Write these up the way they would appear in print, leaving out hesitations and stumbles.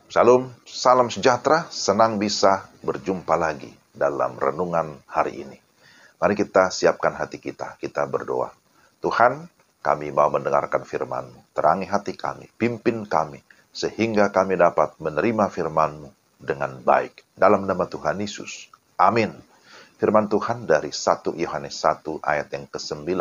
Shalom, salam sejahtera, senang bisa berjumpa lagi dalam renungan hari ini. Mari kita siapkan hati kita, kita berdoa. Tuhan, kami mau mendengarkan firman-Mu, terangi hati kami, pimpin kami, sehingga kami dapat menerima firman-Mu dengan baik. Dalam nama Tuhan Yesus, amin. Firman Tuhan dari 1 Yohanes 1 ayat yang ke-9.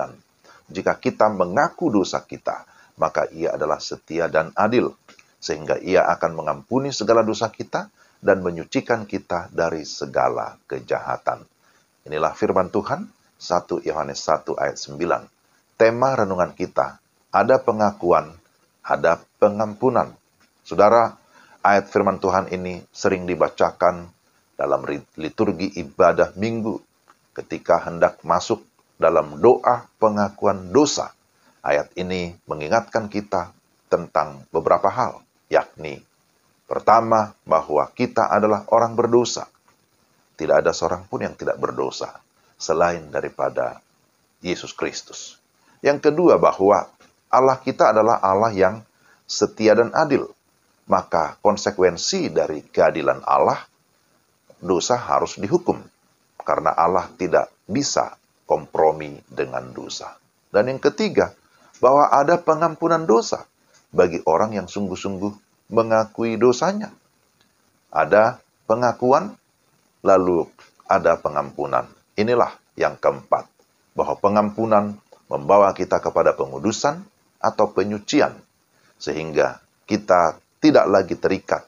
Jika kita mengaku dosa kita, maka Ia adalah setia dan adil, sehingga Ia akan mengampuni segala dosa kita dan menyucikan kita dari segala kejahatan. Inilah firman Tuhan, 1 Yohanes 1 ayat 9. Tema renungan kita, ada pengakuan, ada pengampunan. Saudara, ayat firman Tuhan ini sering dibacakan dalam liturgi ibadah minggu ketika hendak masuk dalam doa pengakuan dosa. Ayat ini mengingatkan kita tentang beberapa hal, yakni pertama, bahwa kita adalah orang berdosa. Tidak ada seorang pun yang tidak berdosa selain daripada Yesus Kristus. Yang kedua, bahwa Allah kita adalah Allah yang setia dan adil. Maka konsekuensi dari keadilan Allah, dosa harus dihukum. Karena Allah tidak bisa kompromi dengan dosa. Dan yang ketiga, bahwa ada pengampunan dosa bagi orang yang sungguh-sungguh mengakui dosanya. Ada pengakuan, lalu ada pengampunan. Inilah yang keempat, bahwa pengampunan membawa kita kepada pengudusan atau penyucian, sehingga kita tidak lagi terikat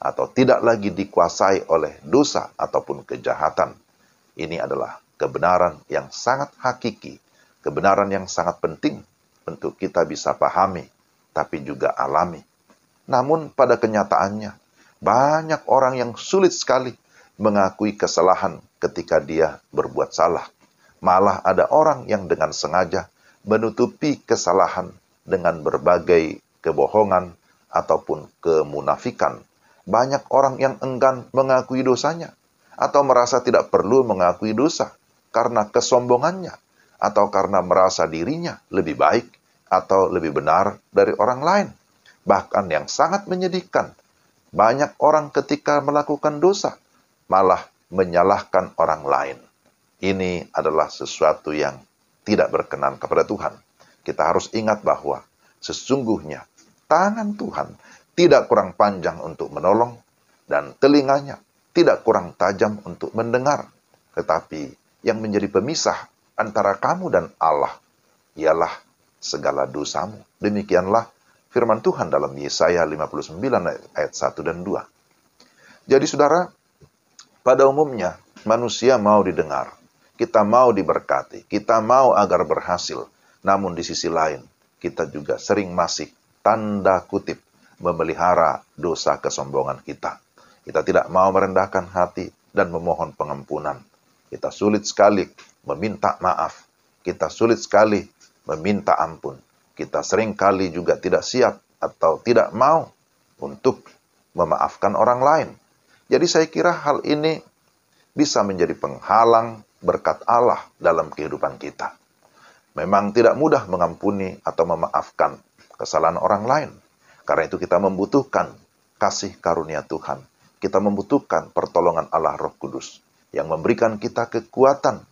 atau tidak lagi dikuasai oleh dosa ataupun kejahatan. Ini adalah kebenaran yang sangat hakiki, kebenaran yang sangat penting untuk kita bisa pahami, tapi juga alami. Namun pada kenyataannya, banyak orang yang sulit sekali mengakui kesalahan ketika dia berbuat salah. Malah ada orang yang dengan sengaja menutupi kesalahan dengan berbagai kebohongan ataupun kemunafikan. Banyak orang yang enggan mengakui dosanya atau merasa tidak perlu mengakui dosa karena kesombongannya atau karena merasa dirinya lebih baik atau lebih benar dari orang lain. Bahkan yang sangat menyedihkan, banyak orang ketika melakukan dosa malah menyalahkan orang lain. Ini adalah sesuatu yang tidak berkenan kepada Tuhan. Kita harus ingat bahwa sesungguhnya tangan Tuhan tidak kurang panjang untuk menolong dan telinganya tidak kurang tajam untuk mendengar. Tetapi yang menjadi pemisah antara kamu dan Allah ialah segala dosamu. Demikianlah firman Tuhan dalam Yesaya 59 ayat 1 dan 2. Jadi saudara, pada umumnya manusia mau didengar, kita mau diberkati, kita mau agar berhasil. Namun di sisi lain, kita juga sering masih tanda kutip memelihara dosa kesombongan kita. Kita tidak mau merendahkan hati dan memohon pengampunan. Kita sulit sekali meminta maaf. Kita sulit sekali meminta ampun. Kita seringkali juga tidak siap atau tidak mau untuk memaafkan orang lain. Jadi saya kira hal ini bisa menjadi penghalang berkat Allah dalam kehidupan kita. Memang tidak mudah mengampuni atau memaafkan kesalahan orang lain. Karena itu kita membutuhkan kasih karunia Tuhan. Kita membutuhkan pertolongan Allah Roh Kudus yang memberikan kita kekuatan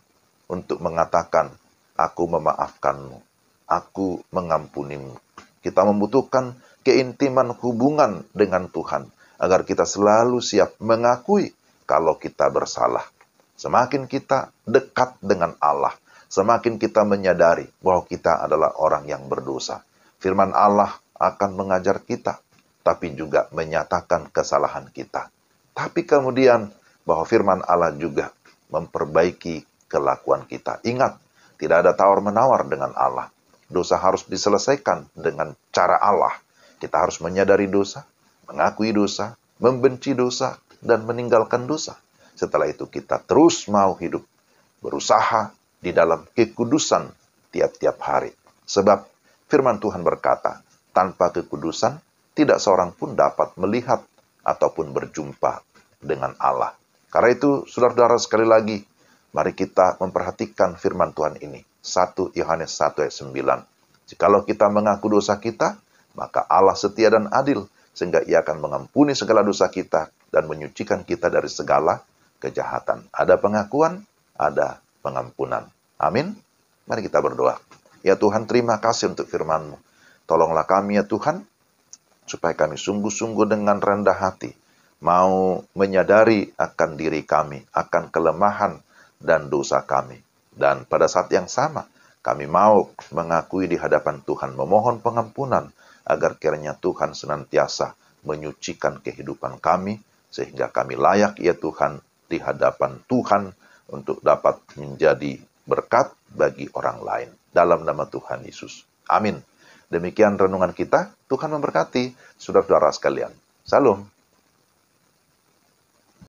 untuk mengatakan, aku memaafkanmu, aku mengampunimu. Kita membutuhkan keintiman hubungan dengan Tuhan, agar kita selalu siap mengakui kalau kita bersalah. Semakin kita dekat dengan Allah, semakin kita menyadari bahwa kita adalah orang yang berdosa. Firman Allah akan mengajar kita, tapi juga menyatakan kesalahan kita. Tapi kemudian bahwa firman Allah juga memperbaiki kelakuan kita. Ingat, tidak ada tawar-menawar dengan Allah. Dosa harus diselesaikan dengan cara Allah. Kita harus menyadari dosa, mengakui dosa, membenci dosa, dan meninggalkan dosa. Setelah itu kita terus mau hidup, berusaha di dalam kekudusan tiap-tiap hari. Sebab firman Tuhan berkata, tanpa kekudusan, tidak seorang pun dapat melihat ataupun berjumpa dengan Allah. Karena itu, saudara-saudara sekali lagi, mari kita memperhatikan firman Tuhan ini. 1 Yohanes 1 ayat 9. Jikalau kita mengaku dosa kita, maka Allah setia dan adil, sehingga Ia akan mengampuni segala dosa kita dan menyucikan kita dari segala kejahatan. Ada pengakuan, ada pengampunan. Amin. Mari kita berdoa. Ya Tuhan, terima kasih untuk firman-Mu. Tolonglah kami ya Tuhan, supaya kami sungguh-sungguh dengan rendah hati mau menyadari akan diri kami, akan kelemahan dan dosa kami. Dan pada saat yang sama, kami mau mengakui di hadapan Tuhan, memohon pengampunan, agar kiranya Tuhan senantiasa menyucikan kehidupan kami, sehingga kami layak ya Tuhan di hadapan Tuhan untuk dapat menjadi berkat bagi orang lain. Dalam nama Tuhan Yesus. Amin. Demikian renungan kita. Tuhan memberkati saudara-saudara sekalian. Salam.